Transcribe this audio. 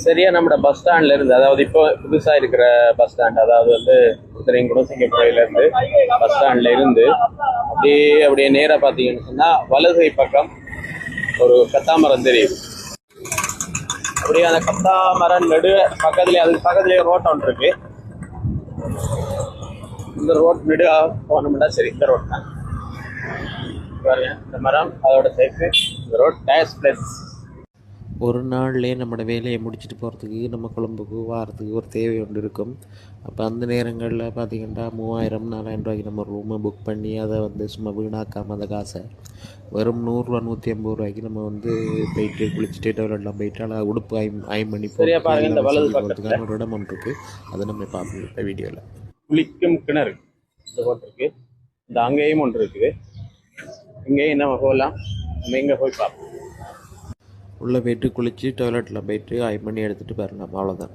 சரியா நம்ம பஸ் ஸ்டாண்ட்ல இருந்து, அதாவது இப்போ புதுசா இருக்கிற பஸ் ஸ்டாண்ட், அதாவது வந்து குணசிங்கப்புறையில இருந்து பஸ் ஸ்டாண்ட்ல இருந்து அப்படியே நேரா பாத்தீங்கன்னு சொன்னா வலதுகை பக்கம் ஒரு கத்தாமரம் தெரியுது. அப்படியே அந்த கத்தாமரம் நடு பக்கத்துலயே, அதுக்கு பக்கத்துலயே ரோட் ஒன்று இருக்கு. இந்த ரோட் நெடு போனோம்னா சரி, இந்த ரோட் தான் பாருங்க. இந்த மரம் அதோட சேர்த்து இந்த ரோட் டேஸ் பிளஸ். ஒரு நாள்லேயே நம்மளோட வேலையை முடிச்சுட்டு போகிறதுக்கு நம்ம கொழம்புக்கு வாரத்துக்கு ஒரு தேவை ஒன்று இருக்கும். அப்போ அந்த நேரங்களில் பார்த்திங்கன்னா 3000-4000 ரூபாய்க்கு நம்ம ரூமை புக் பண்ணி அதை வந்து சும்மா வீணாக்காமல் அந்த காசை வெறும் 100 150 ரூபாய்க்கு நம்ம வந்து போயிட்டு குளிச்சுட்டு டொய்லெட்லாம் போயிட்டு ஆனால் உடுப்பு ஐமணி போகிறதுக்கான ஒரு இடம் ஒன்று இருக்குது. அதை நம்ம பார்ப்போம் இந்த வீடியோவில். குளிக்கும் கிணறு இந்த ரோட் இருக்குது. இந்த அங்கேயும் ஒன்று இருக்குது. இங்கேயும் நம்ம போகலாம். நம்ம இங்கே போய் பார்ப்போம். உள்ளே போய்ட்டு குளித்து டாய்லெட்டில் போய்ட்டு ஐமணி எடுத்துகிட்டு வரலாம், அவ்வளோதான்.